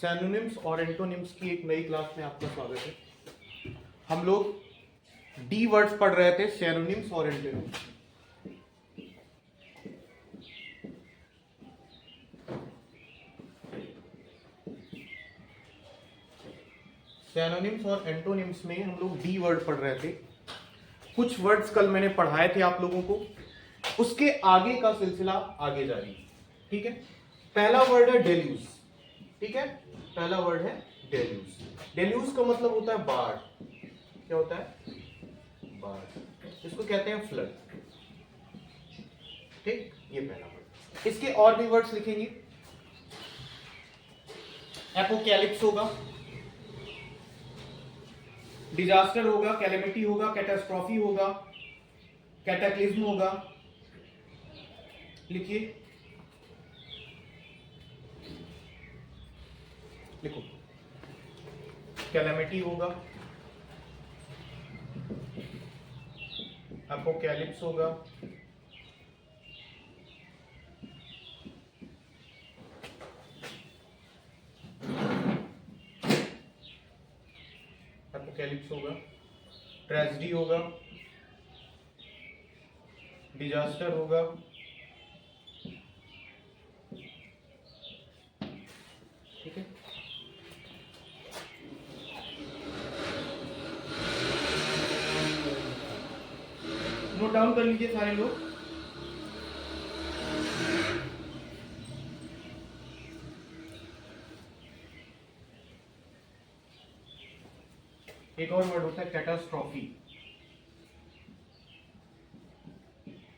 Synonyms और antonyms की एक नई क्लास में आपका स्वागत है। हम लोग डी वर्ड्स पढ़ रहे थे, सैनोनिम्स और एंटोनिम्स। सैनोनिम्स और एंटोनिम्स में हम लोग डी वर्ड पढ़ रहे थे। कुछ वर्ड्स कल मैंने पढ़ाए थे आप लोगों को, उसके आगे का सिलसिला आगे जारी है। ठीक है, पहला वर्ड है डेल्यूज। ठीक है, पहला वर्ड है डेल्यूज। डेल्यूज का मतलब होता है बाढ़। क्या होता है? बाढ़। इसको कहते हैं फ्लड। ठीक, ये पहला वर्ड। इसके और भी वर्ड्स लिखेंगे। एपोकैलिप्स होगा, डिजास्टर होगा, कैलेमिटी होगा, कैटास्ट्रॉफी होगा, कैटाक्लिज्म होगा। लिखिए, लिखो। कैलेमिटी होगा, एपोकैलिप्स होगा, एपोकैलिप्स होगा, ट्रेजेडी होगा, डिजास्टर होगा, ठीक है। नोट डाउन कर लीजिए सारे लोग। एक और वर्ड होता है कैटास्ट्रॉफी।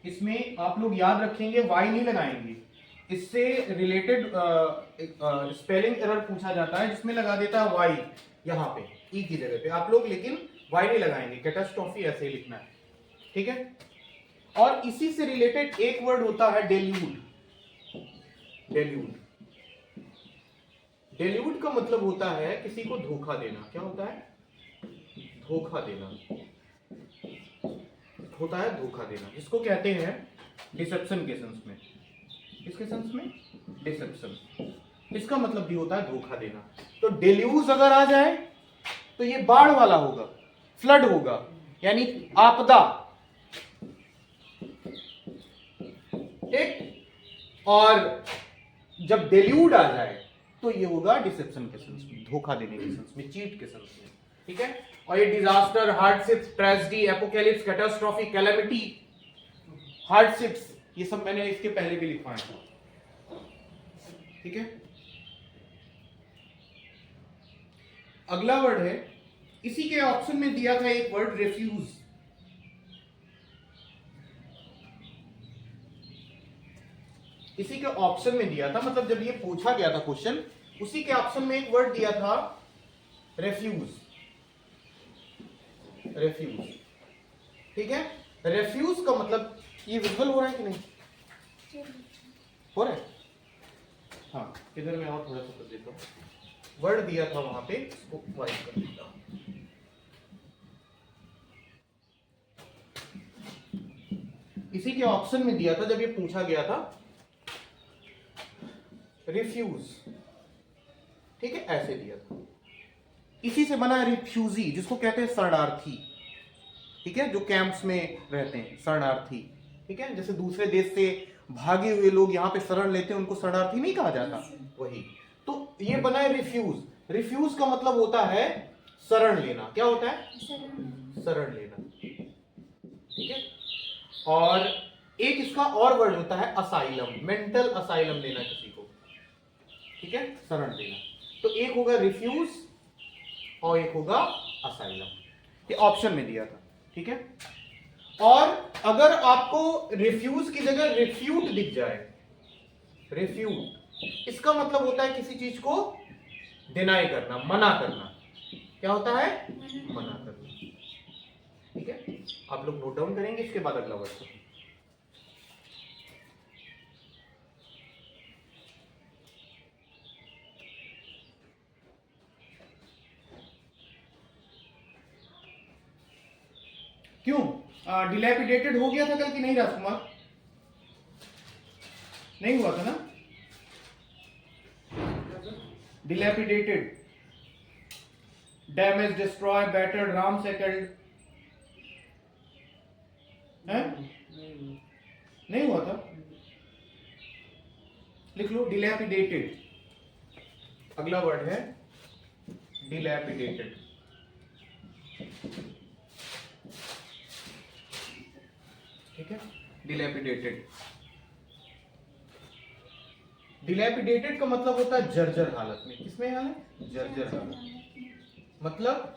इसमें आप लोग याद रखेंगे, वाई नहीं लगाएंगे। इससे रिलेटेड स्पेलिंग एरर पूछा जाता है जिसमें लगा देता है वाई यहां पे ई की जगह पे आप लोग, लेकिन वाई नहीं लगाएंगे। कैटास्ट्रॉफी ऐसे ही लिखना है, ठीक है। और इसी से रिलेटेड एक वर्ड होता है डेल्यूड। डेल्यूड, डेल्यूड का मतलब होता है किसी को धोखा देना। क्या होता है? धोखा देना होता है, धोखा देना। इसको कहते हैं डिसेप्शन के सेंस में। किसके सेंस में? डिसेप्शन। इसका मतलब भी होता है धोखा देना। तो डेल्यूज अगर आ जाए तो ये बाढ़ वाला होगा, फ्लड होगा, यानी आपदा। ठीक, और जब डेल्यूड आ जाए तो ये होगा डिसेप्शन के सेंस में, धोखा देने के सेंस में, चीट के सेंस में। ठीक है। और ये disaster, hardships, tragedy, apocalypse, catastrophe, calamity, hardships, ये सब मैंने इसके पहले भी लिखवाए हैं। ठीक है। अगला वर्ड है, इसी के ऑप्शन में दिया था एक वर्ड रिफ्यूज। इसी के ऑप्शन में दिया था, मतलब जब ये पूछा गया था क्वेश्चन, उसी के ऑप्शन में एक वर्ड दिया था रेफ्यूज। रेफ्यूज, ठीक है। रेफ्यूज का मतलब, ये विजुअल हो रहा है कि नहीं? हो रहा है? हाँ, इधर मैं और थोड़ा सा कर देता हूं। वर्ड दिया था वहां पे, इसको वाइट कर देता हूं। इसी के ऑप्शन में दिया था जब ये पूछा गया था, रिफ्यूज। ठीक है, ऐसे दिया था। इसी से बना रिफ्यूजी, जिसको कहते हैं शरणार्थी। ठीक है, जो कैंप्स में रहते हैं, शरणार्थी। ठीक है, जैसे दूसरे देश से भागे हुए लोग यहाँ पे शरण लेते हैं, उनको शरणार्थी नहीं कहा जाता, वही। तो ये बना है रिफ्यूज। रिफ्यूज का मतलब होता है शरण लेना। क्या होता है? शरण लेना। ठीक है। और एक इसका और वर्ड होता है असाइलम, मेंटल असाइलम लेना किसी को। ठीक है, शरण लेना। तो एक होगा रिफ्यूज और एक होगा असाइलम। ये ऑप्शन में दिया था। ठीक है। और अगर आपको रिफ्यूज की जगह रिफ्यूट दिख जाए, रिफ्यूट, इसका मतलब होता है किसी चीज को डिनाई करना, मना करना। क्या होता है? मना करना। ठीक है, आप लोग नोट डाउन करेंगे, इसके बाद अगला वर्ड। क्यों? डिलैपिडेटेड हो गया था कल कि नहीं राजकुमार? नहीं हुआ था ना? Dilapidated, damage, destroy, battered, Ram सेकल्ड है, नहीं हुआ था, लिख लो डिलैपिडेटेड। अगला वर्ड है डिलैपिडेटेड। ठीक है, डिलैपिडेटेड। डिलैपिडेटेड का मतलब होता है जर्जर हालत में। किसमें हालत? जर्जर हालत, मतलब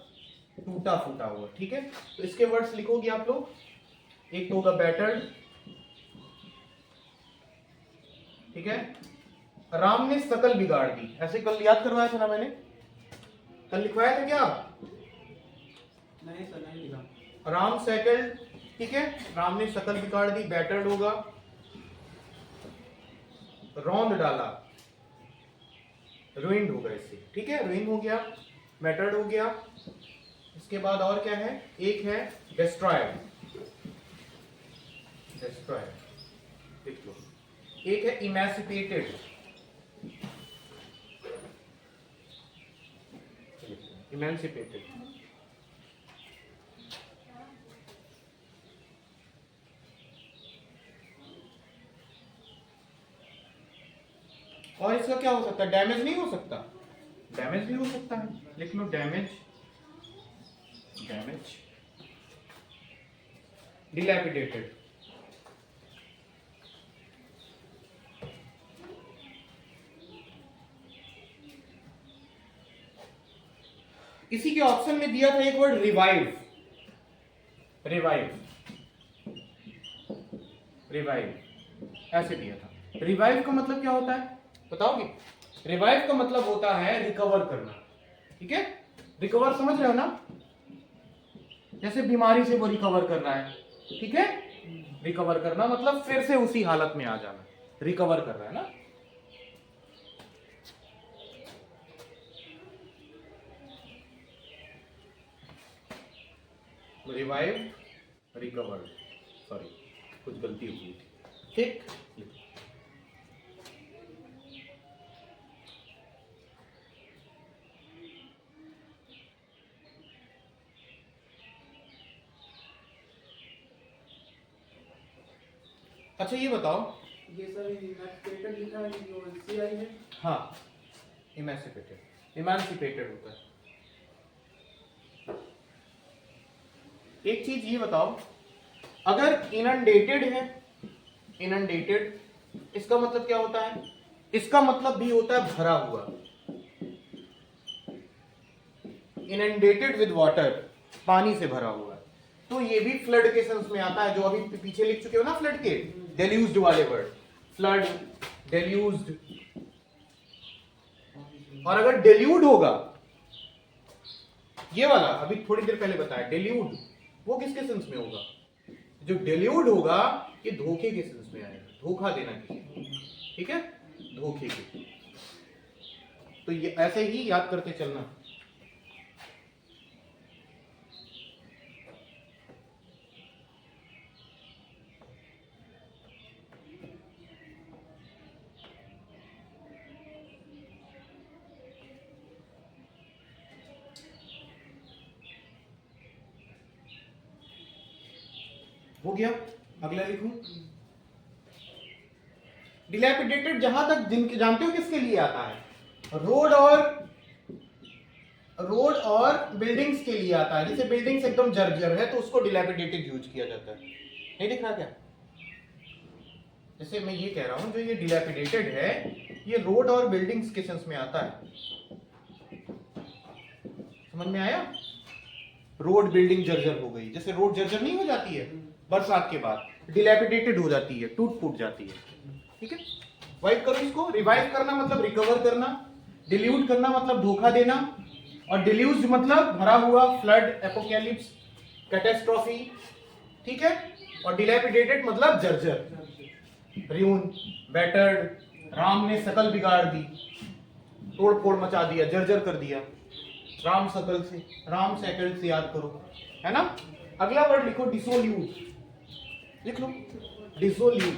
टूटा फूटा हुआ। ठीक है, तो इसके वर्ड्स लिखोगे आप लोग। एक तो होगा बैटर्ड, ठीक है। राम ने शकल बिगाड़ दी, ऐसे कल याद करवाया था ना मैंने, कल लिखवाया था क्या? नहीं सर, नहीं लिखा। राम सेकल्ड, ठीक है, राम ने शकल बिगाड़ दी, बैटर्ड होगा। रौंद डाला, रुइंड होगा इससे। ठीक है, रुइन हो गया, बैटर्ड हो गया। इसके बाद और क्या है? एक है डिस्ट्रॉयड, डिस्ट्रॉयड देख लो। एक है इमेसिपेटेड, इमेंसिपेटेड। और इसका क्या हो सकता है? डैमेज नहीं हो सकता, डैमेज भी हो सकता है, लिख लो डैमेज, डैमेज, डिलैपिडेटेड। इसी के ऑप्शन में दिया था एक वर्ड रिवाइव, रिवाइव, रिवाइव ऐसे दिया था। रिवाइव का मतलब क्या होता है बताओगे? रिवाइव का मतलब होता है रिकवर करना। ठीक है, रिकवर समझ रहे हो ना? जैसे बीमारी से वो रिकवर कर रहा है, ठीक है, रिकवर करना मतलब फिर से उसी हालत में आ जाना, रिकवर कर रहा है ना। रिवाइव, रिकवर्ड, सॉरी कुछ गलती हो गई थी। ठीक, अच्छा ये बताओ, ये सर इमेंसिपेटेड लिखा है, जो एनसीआई है। हाँ, इमेंसिपेटेड, इमेंसिपेटेड होता है। एक चीज ये बताओ, अगर इनंडेटेड है, इनंडेटेड इसका मतलब क्या होता है? इसका मतलब भी होता है भरा हुआ, इनंडेटेड विद वाटर, पानी से भरा हुआ। तो ये भी फ्लड के सेंस में आता है, जो अभी पीछे लिख चुके हो ना फ्लड के, डेल्यूज्ड वाले वर्ड, फ्लड, डेल्यूज्ड। और अगर डेल्यूड होगा, ये वाला अभी थोड़ी देर पहले बताया डेल्यूड, वो किसके सेंस में होगा? जो डेल्यूड होगा ये धोखे के सेंस में आएगा, धोखा देना किसी को, ठीक है, धोखे के। तो ये ऐसे ही याद करते चलना। हो गया, अगला लिखूं। डिलैपिडेटेड जहां तक जानते हो किसके लिए आता है? रोड और बिल्डिंग्स के लिए आता है। जैसे बिल्डिंग्स एकदम जर्जर है तो उसको डिलैपिडेटेड यूज किया जाता है। नहीं दिख रहा क्या? जैसे मैं ये कह रहा हूं, जो ये डिलैपिडेटेड है ये रोड और बिल्डिंग्स के सेंस में आता है। समझ में आया? रोड बिल्डिंग जर्जर हो गई, जैसे रोड जर्जर नहीं हो जाती है बरसात के बाद, डिलैपिडेटेड हो जाती है, टूट फूट जाती है। ठीक है, वाइप करो इसको। रिवाइव करना मतलब रिकवर करना, डिल्यूट करना मतलब धोखा देना, और डिल्यूज मतलब भरा हुआ, फ्लड, एपोकैलिप्स, कैटास्ट्रॉफी। ठीक है, और डिलैपिडेटेड मतलब जर्जर, र्यून, बैटर्ड। राम ने शकल बिगाड़ दी, तोड़ फोड़ मचा दिया, जर्जर कर दिया। राम शकल से, राम सेकल्ड से याद करो, है ना। अगला वर्ड लिखो डिसोल्यूट, लिख लो डिसोल्यूट,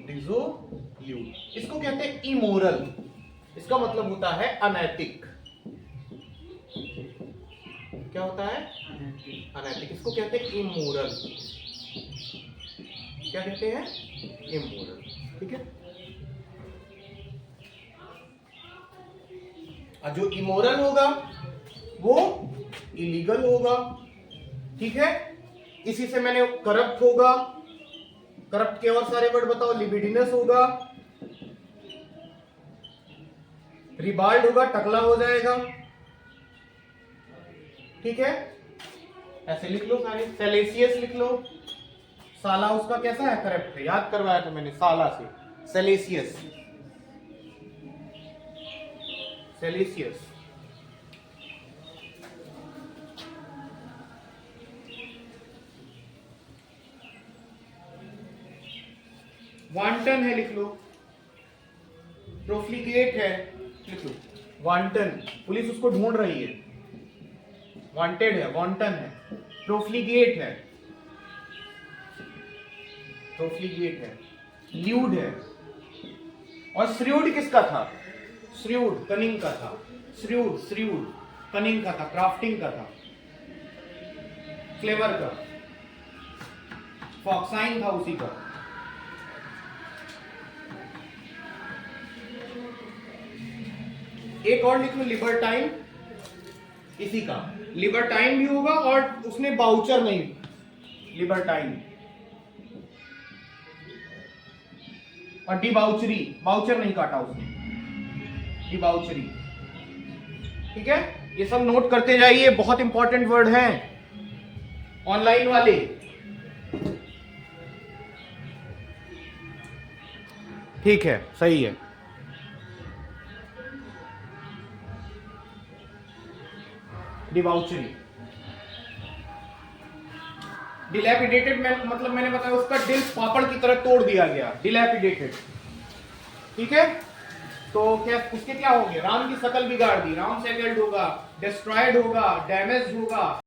डिसोल्यूट। इसको कहते हैं इमोरल, इसका मतलब होता है अनैतिक। क्या होता है? अनैतिक। इसको कहते हैं इमोरल। क्या कहते हैं? इमोरल। ठीक है। और जो इमोरल होगा वो इलीगल होगा। ठीक है। इसी से मैंने करप्ट होगा, करप्ट के और सारे वर्ड बताओ। लिबिडिनस होगा, रिबाल्ड होगा, टकला हो जाएगा। ठीक है, ऐसे लिख लो सारे। सेलेसियस लिख लो। साला उसका कैसा है? करप्ट है। याद करवाया था मैंने साला से। सेलेसियस, सेलेसियस। वांटन है, लिख लो। प्रोफ्लिगेट है, लिख लो। वांटन, पुलिस उसको ढूंढ रही है। वांटेड है, वांटन है। प्रोफ्लिगेट है, प्रोफ्लिगेट है। ल्यूड है। और श्र्यूड किसका था? श्र्यूड कनिंग का था। श्र्यूड, श्र्यूड कनिंग का था, क्राफ्टिंग का था, क्लेवर का। फॉक्साइन था उसी का। एक और लिख लो, लिबर्टाइन, इसी का। लिबर्टाइन भी होगा और उसने बाउचर नहीं, लिबर्टाइन। और डिबाउचरी, बाउचर नहीं काटा उसने, डिबाउचरी। ठीक है, ये सब नोट करते जाइए, बहुत इंपॉर्टेंट वर्ड हैं ऑनलाइन वाले। ठीक है, सही है। डिबाउचरी, डिलैपिडेटेड मतलब मैंने बताया उसका दिल पापड़ की तरह तोड़ दिया गया, डिलैपिडेटेड। ठीक है, तो क्या उसके क्या होंगे? राम की शकल बिगाड़ दी, राम सेगल्ड होगा, डिस्ट्रॉयड होगा, डैमेज होगा।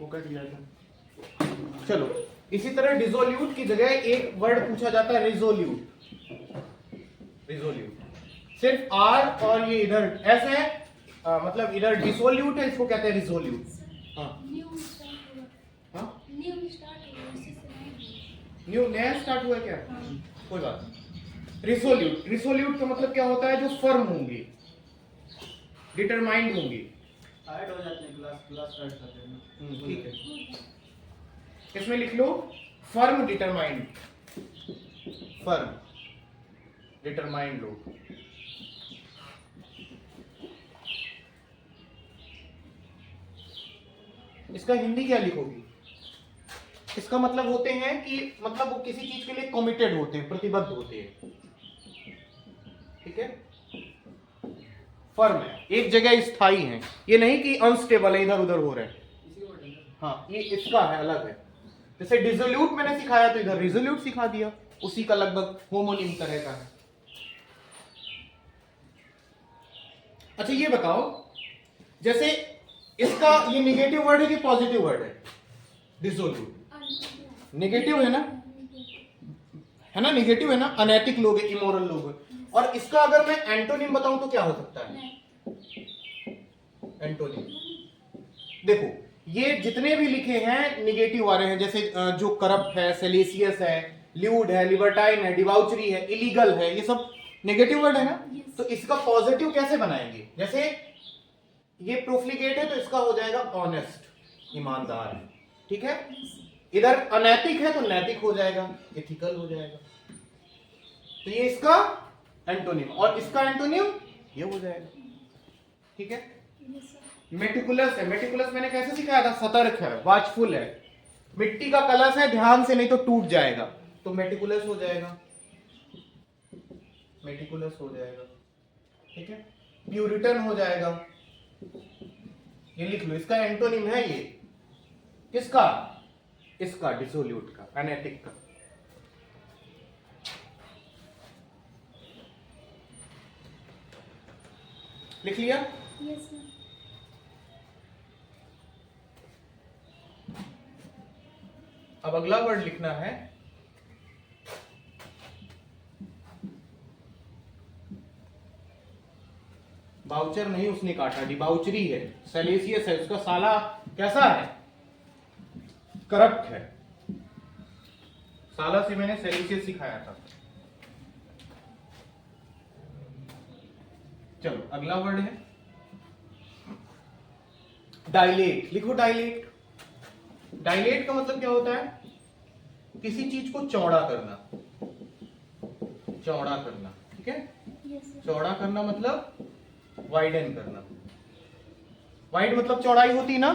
वो कट गया था। चलो, इसी तरह डिसोल्यूट की जगह एक वर्ड पूछा जाता है रिजोल्यूट। रिजोल्यूट सिर्फ आर और ये इधर एस है, मतलब इधर डिसोल्यूट है, इसको कहते हैं रिजोल्यूट। हाँ, न्यू नया स्टार्ट हुआ क्या? कोई बात नहीं। रिसोल्यूट, रिसोल्यूट का मतलब क्या होता है? जो फर्म होंगे, डिटरमाइंड होंगे। ऐड हो जाते हैं, क्लास ऐड करते हैं। ठीक है, इसमें लिख लो फर्म डिटरमाइंड, फर्म डिटरमाइंड लोग। इसका हिंदी क्या लिखोगी? इसका मतलब होते हैं कि मतलब वो किसी चीज के लिए कमिटेड होते हैं, प्रतिबद्ध होते हैं। ठीक है, फर्म है, एक जगह स्थायी है, ये नहीं कि अनस्टेबल है, इधर उधर हो रहे हैं। हाँ, ये इसका है, अलग है। जैसे डिसोल्यूट मैंने सिखाया तो इधर रिजोल्यूट सिखा दिया, उसी का लगभग होमोनिम तरह का है। अच्छा ये बताओ, जैसे इसका ये निगेटिव वर्ड है कि पॉजिटिव वर्ड है? डिसोल्यूट नेगेटिव है ना, है ना, नेगेटिव है ना, अनैतिक लोग है, इमोरल लोग है। और इसका अगर मैं एंटोनिम बताऊं तो क्या हो सकता है? एंटोनिम देखो, ये जितने भी लिखे हैं निगेटिव आ रहे हैं, जैसे जो करप्ट है, सेलेसियस है, ल्यूड है, लिबर्टाइन है, डिबाउचरी है, इलीगल है, ये सब नेगेटिव वर्ड है ना। तो इसका पॉजिटिव कैसे बनाएंगे? जैसे ये प्रोफ्लिगेट है तो इसका हो जाएगा ऑनेस्ट, ईमानदार है। ठीक है, इधर अनैतिक है तो नैतिक हो जाएगा, एथिकल हो जाएगा। तो ये इसका एंटोनिम, और इसका एंटोनिम ये हो जाएगा। ठीक है, मेटिकुलस है, मेटिकुलस मैंने कैसे सिखाया था? सतर्क है, वाचफुल है। मिट्टी का कलश है, ध्यान से नहीं तो टूट जाएगा, तो मेटिकुलस हो जाएगा, मेटिकुलस हो जाएगा। ठीक है, प्यूरिटन हो जाएगा, ये लिख लो, इसका एंटोनिम है ये। किसका? इसका, डिसोल्यूट का, अनैतिक का। लिख लिया? Yes sir. अब अगला वर्ड लिखना है बाउचर नहीं, उसने काटा, डिबाउचरी है, सेलेसियस है, उसका साला कैसा है, करप्ट है। साला से मैंने सेलेसियस सिखाया था। चलो अगला वर्ड है डायलेट। लिखो डायलेट। डायलेट का मतलब क्या होता है, किसी चीज को चौड़ा करना, चौड़ा करना, ठीक है। चौड़ा करना मतलब वाइडन करना। वाइड मतलब चौड़ाई होती ना।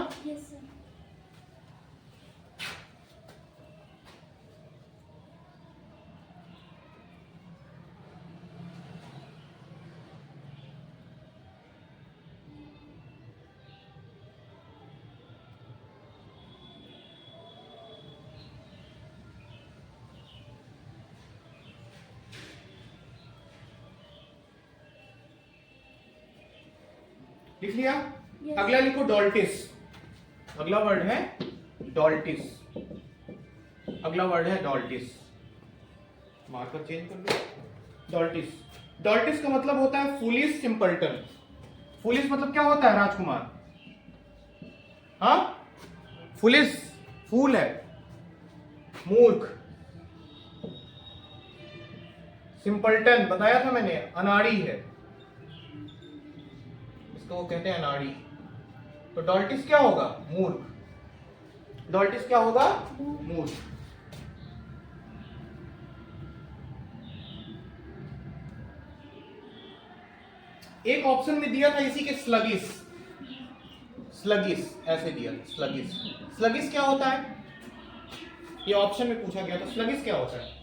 लिख लिया। अगला लिखो डॉल्टिस। अगला वर्ड है डॉल्टिस। अगला वर्ड है डॉल्टिस। मार्कर चेंज कर दो। डॉल्टिस। डॉल्टिस का मतलब होता है फुलिश सिंपल्टन। फुलिश मतलब क्या होता है राजकुमार? हाँ, फुलिश फूल है, मूर्ख। सिंपल्टन बताया था मैंने, अनाड़ी है, इसको वो कहते हैं अनाड़ी। तो डॉल्टिस क्या होगा? मूर्ख। डॉल्टिस क्या होगा? मूर्ख। एक ऑप्शन में दिया था इसी के स्लगिस। स्लगिस ऐसे दिया, स्लगिस। स्लगिस क्या होता है? ये ऑप्शन में पूछा गया था, स्लगिस क्या होता है?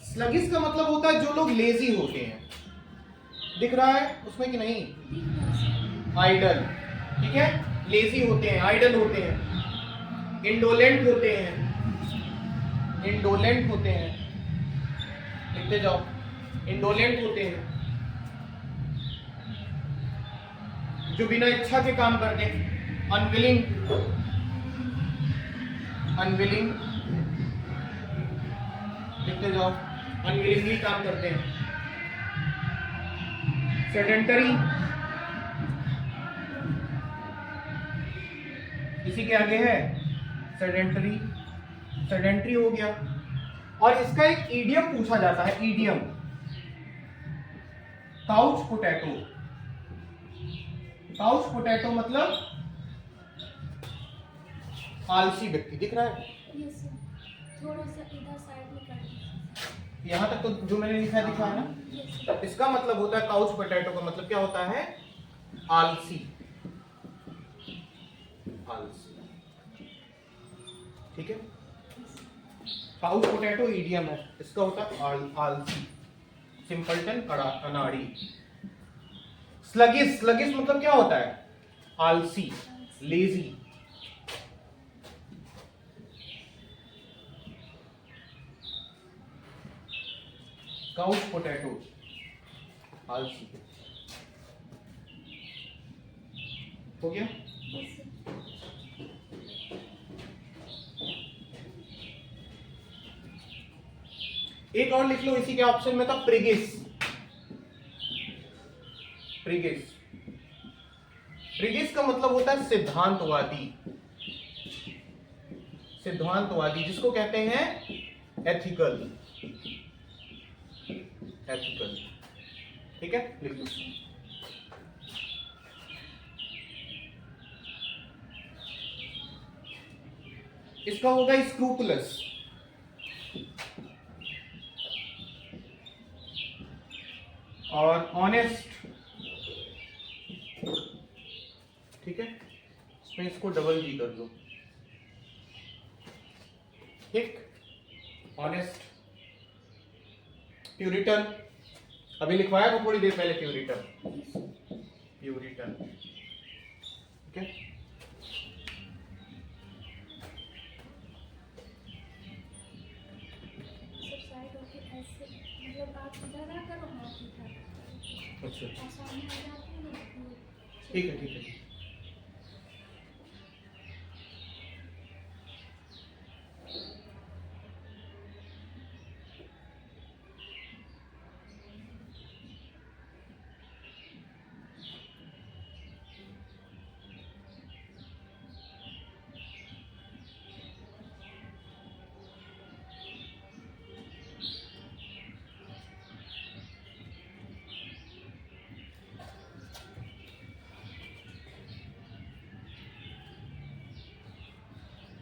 स्लगिस का मतलब होता है जो लोग लेजी होते हैं। दिख रहा है उसमें कि नहीं? आइडल, ठीक है। लेजी होते हैं, आइडल होते हैं, इंडोलेंट होते हैं, इंडोलेंट होते हैं, लिखते जाओ, इंडोलेंट होते हैं, जो बिना इच्छा के काम करते हैं, अनविलिंग, अनविलिंग, लिखते जाओ, अनविलिंगली काम करते हैं, सेडेंटरी, इसी के आगे है सेडेंटरी, सेडेंटरी हो गया। और इसका एक ईडियम पूछा जाता है, idiom, couch potato. Couch potato मतलब आलसी व्यक्ति। दिख रहा है? थोड़ा सा इधर साइड में कर दीजिए। यहां तक तो जो मैंने लिखा है दिखा है ना। इसका मतलब होता है, काउच पोटैटो का मतलब क्या होता है? आलसी, आलसी, ठीक है। काउच पोटैटो ईडियम है, इसका होता है आलसी, सिंपल्टन, अनाड़ी। स्लगिस, स्लगिस मतलब क्या होता है? आलसी, लेजी। काउच पोटैटो, आलसी। हो गया? एक और लिख लो, इसी के ऑप्शन में था प्रिगिस। प्रिगिस, प्रिगिस का मतलब होता है सिद्धांतवादी। सिद्धांतवादी जिसको कहते हैं एथिकल, एथिकल, ठीक है। लिख लो। इसका होगा स्क्रूपुलस। और ऑनेस्ट, ठीक है। इसमें इसको डबल जी कर दो, ठीक। ऑनेस्ट, प्यूरिटन, अभी लिखवाया था थोड़ी देर पहले, प्यूरिटन, प्यूरिटन, ठीक है। सब साइड होके ऐसे, मतलब आप इधर आ करो, मैं इधर। अच्छा, और सामने आ जाते हैं ना, तो ठीक है, ठीक है।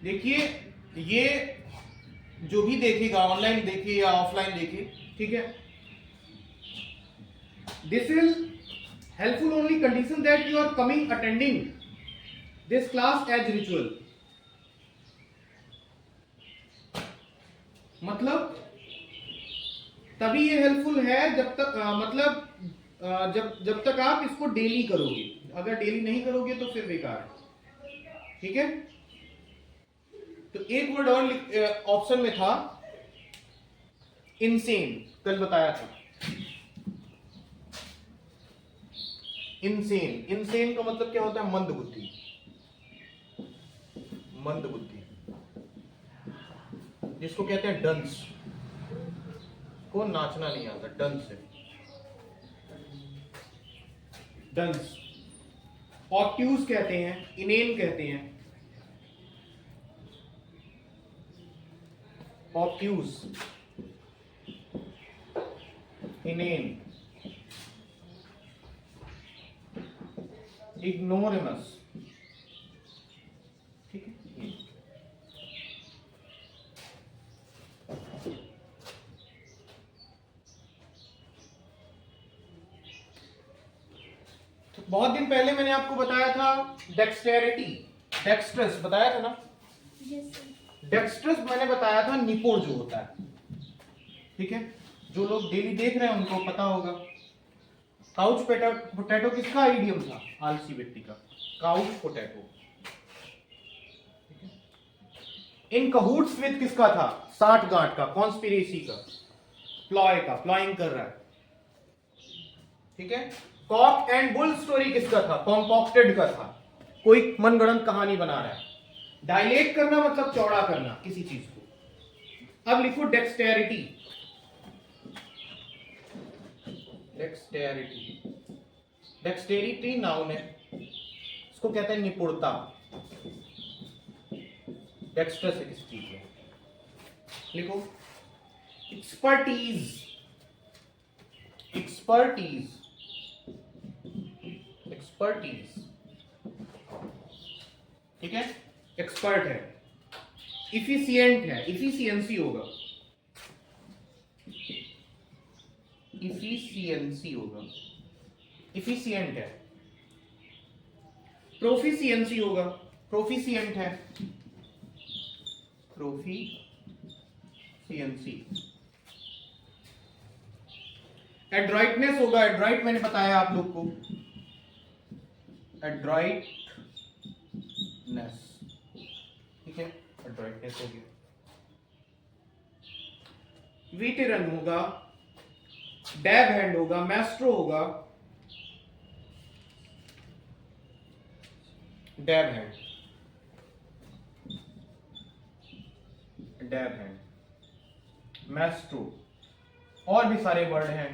देखिए ये जो भी देखेगा, ऑनलाइन देखे या ऑफलाइन देखे, ठीक है, this will helpful only condition that you are coming attending this class as ritual. मतलब तभी ये हेल्पफुल है जब तक जब तक आप इसको डेली करोगे। अगर डेली नहीं करोगे तो फिर बेकार है, ठीक है। तो एक वर्ड और ऑप्शन में था इनसेन, कल बताया था। इनसेन, इनसेन का मतलब क्या होता है? मंद बुद्धि, मंद बुद्धि, जिसको कहते हैं डंस, को नाचना नहीं आता, डंस है, डंस। ऑब्ट्यूज कहते हैं, इनेन कहते हैं, ऑब्ट्यूज, इनेन, इग्नोरेमस, ठीक है। तो बहुत दिन पहले मैंने आपको बताया था डेक्सटेरिटी, डेक्स्ट्रस बताया था ना। Yes, sir. डेक्स्ट्रस मैंने बताया था निपुण जो होता है, ठीक है। जो लोग डेली देख रहे हैं उनको पता होगा। काउच पोटैटो किसका आइडियम था? आलसी व्यक्ति का, काउच पोटैटो। इन कहूट्स विद किसका था? साठ गांठ का, कॉन्स्पिरेसी का, प्लॉय का, प्लॉइंग कर रहा है, ठीक है। कॉक एंड बुल स्टोरी किसका था? कॉम्पॉक्टेड का था, कोई मनगढ़ंत कहानी बना रहा है। डायलेट करना मतलब चौड़ा करना किसी चीज को। अब लिखो डेक्सटेरिटी, डेक्सटेरिटी, डेक्सटेरिटी नाउन है, इसको कहते हैं निपुणता। डेक्स्ट्रस है किसी चीज में, लिखो एक्सपर्टीज, एक्सपर्टीज, एक्सपर्टीज, ठीक है। एक्सपर्ट है, इफिशिएंट है, इफिशियंसी होगा, इफिशियंसी होगा, इफिशिएंट है। प्रोफिशियंसी होगा, प्रोफिशिएंट है, प्रोफिशियंसी। एड्रॉइटनेस होगा, एड्रॉइट मैंने बताया आप लोग को, एड्रॉइटनेस, ठीक है, एड्रॉइटनेस हो गया। वीटेरन होगा, डैब हैंड होगा, मैस्ट्रो होगा, dab hand, dab hand, Maestro, और भी सारे वर्ड हैं।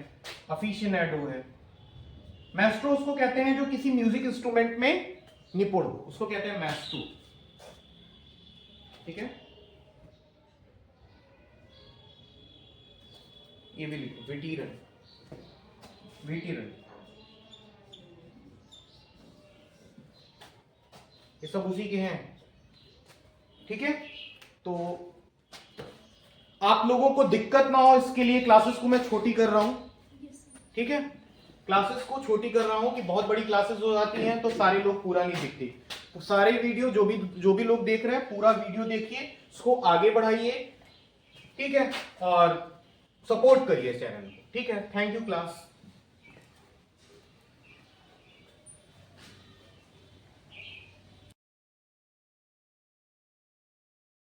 अफिशिएंटो है। मैस्ट्रो उसको कहते हैं जो किसी म्यूजिक इंस्ट्रूमेंट में निपुण हो, उसको कहते हैं मैस्ट्रो, ठीक है। ये भी लिखो, वेटीरन, वेटीरन, ये सब उसी के हैं, ठीक है। तो आप लोगों को दिक्कत ना हो इसके लिए क्लासेस को मैं छोटी कर रहा हूं, Yes, sir. ठीक है। क्लासेस को छोटी कर रहा हूं कि बहुत बड़ी क्लासेस हो जाती हैं तो सारे लोग पूरा नहीं देखते। तो सारे वीडियो जो भी लोग देख रहे हैं पूरा वीडियो देखिए, इसको आगे बढ़ाइए, ठीक है, और सपोर्ट करिए चैनल को, ठीक है। Thank you class.